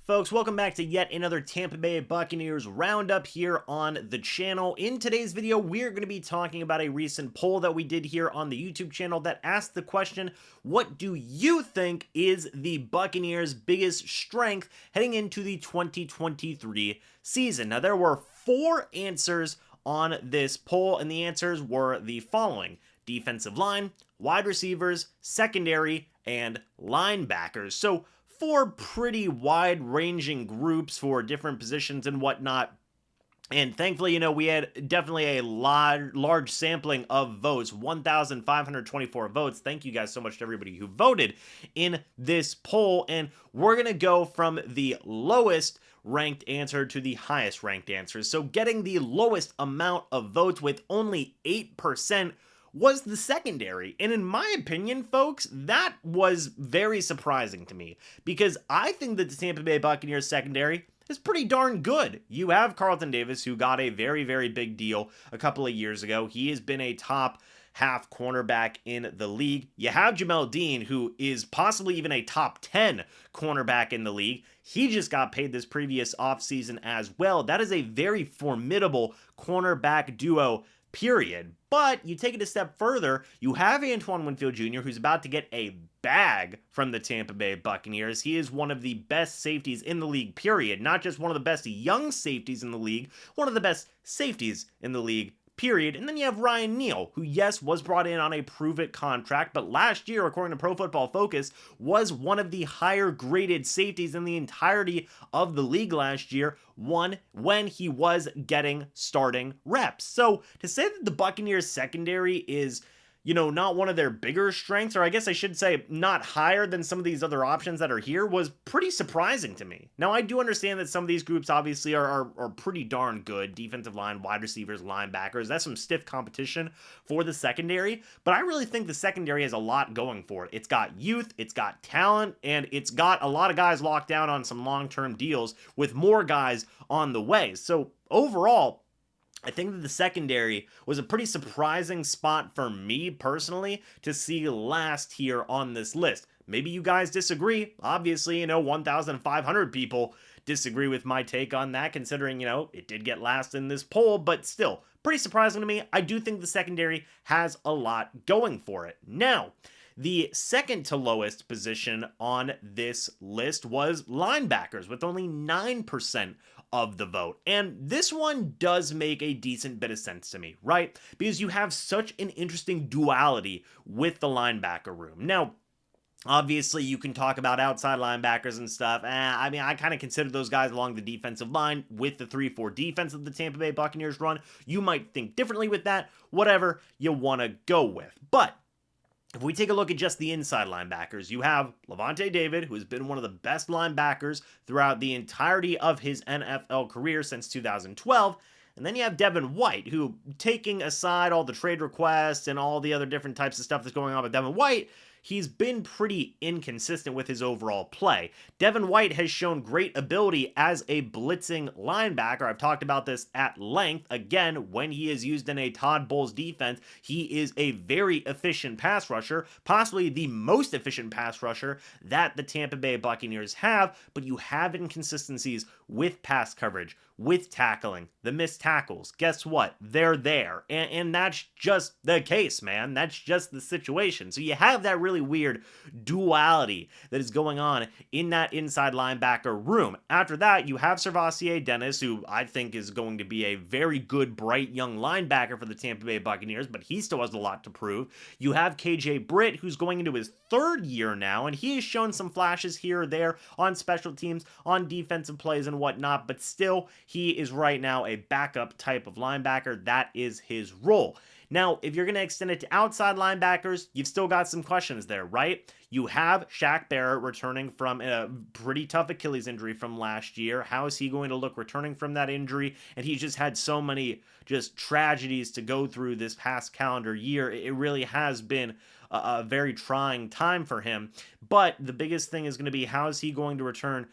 Folks, welcome back to yet another Tampa Bay Buccaneers Roundup here on the channel. In today's video, we're going to be talking about a recent poll that we did here on the YouTube channel that asked the question, what do you think is the Buccaneers' biggest strength heading into the 2023 season? Now, there were 4 answers on this poll, and the answers were the following: defensive line, wide receivers, secondary, and linebackers. So 4 pretty wide-ranging groups for different positions and whatnot. And thankfully, we had definitely a large sampling of votes, 1,524 votes. Thank you guys so much to everybody who voted in this poll. And we're going to go from the lowest ranked answer to the highest ranked answer. So getting the lowest amount of votes with only 8% was the secondary. And in my opinion, folks, that was very surprising to me, because I think that the Tampa Bay Buccaneers secondary is pretty darn good. You have Carlton Davis, who got a very, very big deal a couple of years ago. He has been a top half cornerback in the league. You have Jamel Dean, who is possibly even a top 10 cornerback in the league. He just got paid this previous offseason as well. That is a very formidable cornerback duo, period. But you take it a step further, you have Antoine Winfield Jr., who's about to get a bag from the Tampa Bay Buccaneers. He is one of the best safeties in the league, period. Not just one of the best young safeties in the league, one of the best safeties in the league, period. And then you have Ryan Neal, who, yes, was brought in on a prove-it contract, but last year, according to Pro Football Focus, was one of the higher-graded safeties in the entirety of the league last year, when he was getting starting reps. So to say that the Buccaneers secondary is, not one of their bigger strengths, or I guess I should say not higher than some of these other options that are here, was pretty surprising to me. Now, I do understand that some of these groups obviously are pretty darn good. Defensive line, wide receivers, linebackers, that's some stiff competition for the secondary, but I really think the secondary has a lot going for it. It's got youth, it's got talent, and it's got a lot of guys locked down on some long-term deals with more guys on the way. So overall, I think that the secondary was a pretty surprising spot for me personally to see last here on this list. Maybe you guys disagree. Obviously, 1,500 people disagree with my take on that, considering, it did get last in this poll, but still, pretty surprising to me. I do think the secondary has a lot going for it. Now, the second to lowest position on this list was linebackers, with only 9% of the vote. And this one does make a decent bit of sense to me, right? Because you have such an interesting duality with the linebacker room. Now, obviously, you can talk about outside linebackers and stuff. I kind of consider those guys along the defensive line with the 3-4 defense that the Tampa Bay Buccaneers run. You might think differently with that, whatever you want to go with. But if we take a look at just the inside linebackers, you have Lavonte David, who has been one of the best linebackers throughout the entirety of his NFL career since 2012. And then you have Devin White, who, taking aside all the trade requests and all the other different types of stuff that's going on with Devin White, he's been pretty inconsistent with his overall play. Devin White has shown great ability as a blitzing linebacker. I've talked about this at length. Again, when he is used in a Todd Bowles defense, he is a very efficient pass rusher, possibly the most efficient pass rusher that the Tampa Bay Buccaneers have, but you have inconsistencies with pass coverage, with tackling, the missed tackles. Guess what? They're there. And that's just the case, man. That's just the situation. So you have that really weird duality that is going on in that inside linebacker room. After that, you have Servassier Dennis, who I think is going to be a very good, bright young linebacker for the Tampa Bay Buccaneers, but he still has a lot to prove. You have KJ Britt, who's going into his 3rd year now, and he has shown some flashes here or there on special teams, on defensive plays and whatnot, but still, he is right now a backup type of linebacker. That is his role. Now, if you're going to extend it to outside linebackers, you've still got some questions there, right? You have Shaq Barrett returning from a pretty tough Achilles injury from last year. How is he going to look returning from that injury? And he's just had so many just tragedies to go through this past calendar year. It really has been a very trying time for him. But the biggest thing is going to be, how is he going to return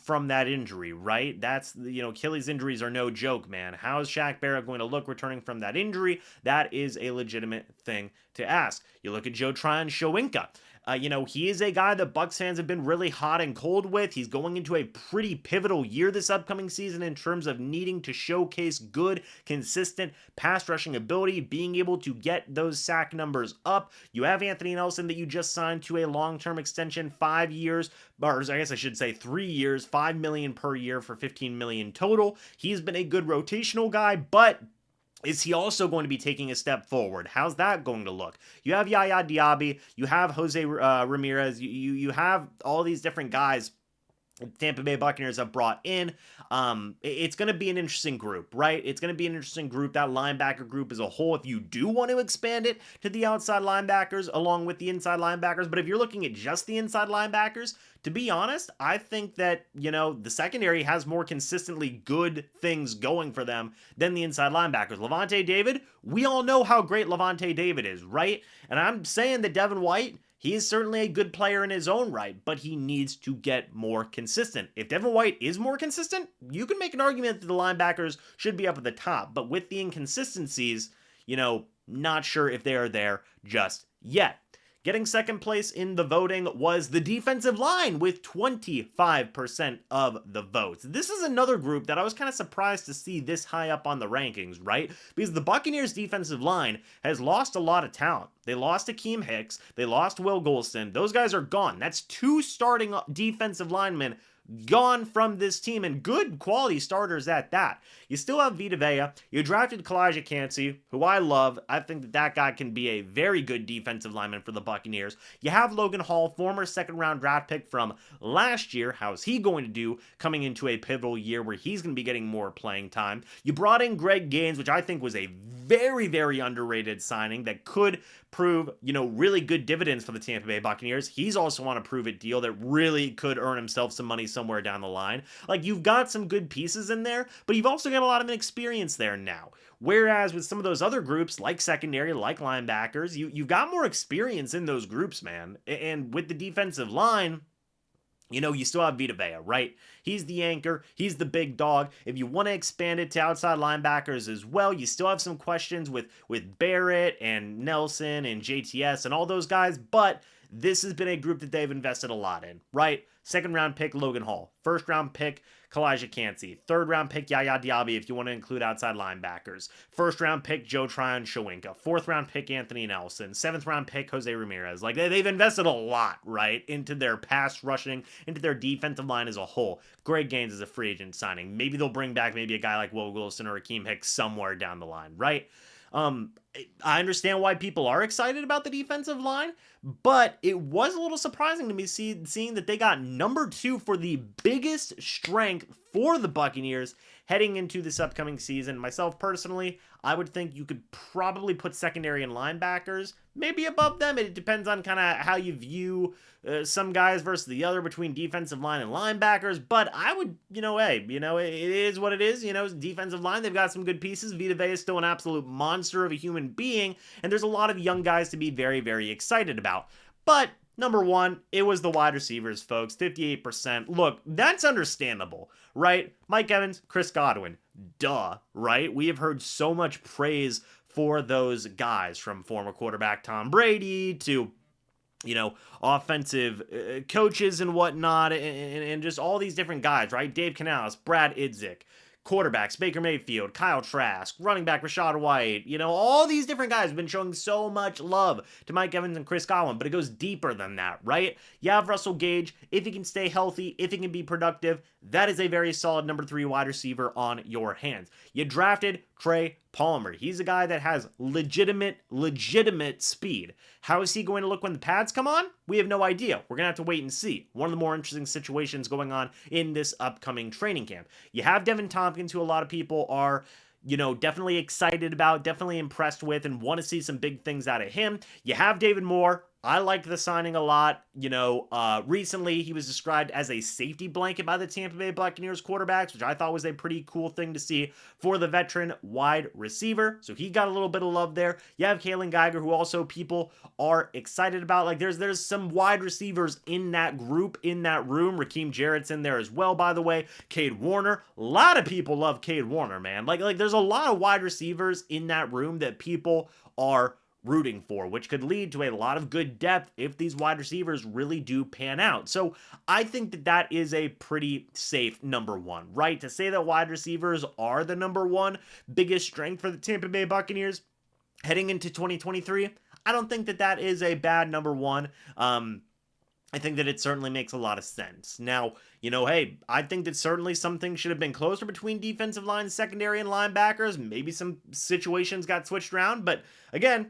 from that injury, right? That's, Achilles injuries are no joke, man. How is Shaq Barrett going to look returning from that injury? That is a legitimate thing to ask. You look at Joe Tryon-Shoyinka He is a guy that Bucs fans have been really hot and cold with. He's going into a pretty pivotal year this upcoming season in terms of needing to showcase good, consistent pass rushing ability, being able to get those sack numbers up. You have Anthony Nelson that you just signed to a long-term extension, 5 years, or I guess I should say 3 years, $5 million per year for $15 million total. He's been a good rotational guy, but is he also going to be taking a step forward? How's that going to look? You have Yaya Diaby, you have Jose Ramirez, you have all these different guys Tampa Bay Buccaneers have brought in. It's going to be an interesting group, right? It's going to be an interesting group, that linebacker group as a whole, if you do want to expand it to the outside linebackers along with the inside linebackers. But if you're looking at just the inside linebackers, to be honest, I think that, the secondary has more consistently good things going for them than the inside linebackers. Lavonte David, we all know how great Lavonte David is, right? And I'm saying that Devin White, he is certainly a good player in his own right, but he needs to get more consistent. If Devin White is more consistent, you can make an argument that the linebackers should be up at the top, but with the inconsistencies, not sure if they are there just yet. Getting second place in the voting was the defensive line with 25% of the votes. This is another group that I was kind of surprised to see this high up on the rankings, right? Because the Buccaneers defensive line has lost a lot of talent. They lost Akeem Hicks. They lost Will Golston. Those guys are gone. That's 2 starting defensive linemen gone from this team, and good quality starters at that. You still have Vita Vea. You drafted Kalijah Cansey, who I love. I think that guy can be a very good defensive lineman for the Buccaneers. You have Logan Hall, former second-round draft pick from last year. How's he going to do coming into a pivotal year where he's going to be getting more playing time? You brought in Greg Gaines, which I think was a very, very underrated signing that could prove, really good dividends for the Tampa Bay Buccaneers. He's also on a prove-it deal that really could earn himself some money somewhere down the line. Like, you've got some good pieces in there, but you've also got a lot of experience there now. Whereas with some of those other groups, like secondary, like linebackers, you've got more experience in those groups, man. And with the defensive line, you still have Vita Vea, right? He's the anchor. He's the big dog. If you want to expand it to outside linebackers as well, you still have some questions with Barrett and Nelson and JTS and all those guys, but this has been a group that they've invested a lot in, right? Second round pick, Logan Hall. First round pick, Kalijah Cansey. Third round pick, Yaya Diaby, if you want to include outside linebackers. First round pick, Joe Tryon-Shoyinka. Fourth round pick, Anthony Nelson. Seventh round pick, Jose Ramirez. Like, they've invested a lot, right, into their pass rushing, into their defensive line as a whole. Greg Gaines is a free agent signing. Maybe they'll bring back maybe a guy like Will Wilson or Akeem Hicks somewhere down the line, right? I understand why people are excited about the defensive line, but it was a little surprising to me seeing that they got number 2 for the biggest strength for the Buccaneers heading into this upcoming season. Myself personally, I would think you could probably put secondary and linebackers maybe above them. It depends on kind of how you view some guys versus the other between defensive line and linebackers, but I would, it is what it is. Defensive line, they've got some good pieces. Vita Vea is still an absolute monster of a human being, and there's a lot of young guys to be very, very excited about. But number 1, it was the wide receivers, folks. 58%. Look, that's understandable, right? Mike Evans, Chris Godwin. Duh, right? We have heard so much praise for those guys, from former quarterback Tom Brady to offensive coaches and whatnot, and just all these different guys, right? Dave Canales, Brad Idzik. Quarterbacks, Baker Mayfield, Kyle Trask, running back Rachaad White, all these different guys have been showing so much love to Mike Evans and Chris Godwin, but it goes deeper than that, right? You have Russell Gage. If he can stay healthy, if he can be productive, that is a very solid number 3 wide receiver on your hands. You drafted Trey Palmer. He's a guy that has legitimate speed. How is he going to look when the pads come on? We have no idea. We're going to have to wait and see. One of the more interesting situations going on in this upcoming training camp. You have Devin Tompkins, who a lot of people are definitely excited about, definitely impressed with, and want to see some big things out of him. You have David Moore. I liked the signing a lot. Recently he was described as a safety blanket by the Tampa Bay Buccaneers quarterbacks, which I thought was a pretty cool thing to see for the veteran wide receiver. So he got a little bit of love there. You have Kalen Geiger, who also people are excited about. Like, there's some wide receivers in that group, in that room. Raheem Jarrett's in there as well, by the way. Cade Warner. A lot of people love Cade Warner, man. Like there's a lot of wide receivers in that room that people are rooting for, which could lead to a lot of good depth if these wide receivers really do pan out. So I think that that is a pretty safe number one, right? To say that wide receivers are the number one biggest strength for the Tampa Bay Buccaneers heading into 2023, I don't think that that is a bad number one. I think that it certainly makes a lot of sense. Now, hey, I think that certainly some things should have been closer between defensive line, secondary, and linebackers. Maybe some situations got switched around, but again,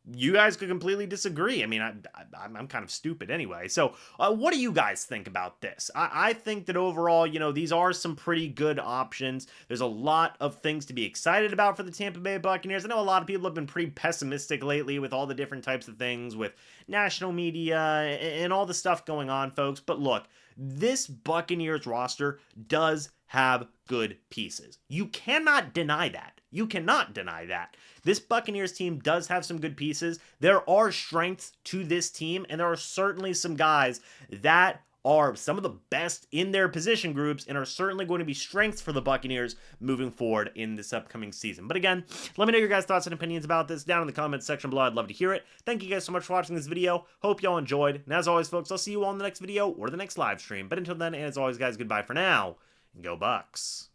you guys could completely disagree. I mean, I'm kind of stupid anyway. So, what do you guys think about this? I think that overall, these are some pretty good options. There's a lot of things to be excited about for the Tampa Bay Buccaneers. I know a lot of people have been pretty pessimistic lately with all the different types of things with national media and all the stuff going on, folks. But look, this Buccaneers roster does have good pieces. You cannot deny that. You cannot deny that. This Buccaneers team does have some good pieces. There are strengths to this team, and there are certainly some guys that are some of the best in their position groups and are certainly going to be strengths for the Buccaneers moving forward in this upcoming season. But again, let me know your guys' thoughts and opinions about this down in the comments section below. I'd love to hear it. Thank you guys so much for watching this video. Hope y'all enjoyed. And as always, folks, I'll see you all in the next video or the next live stream. But until then, and as always, guys, goodbye for now, and go Bucs.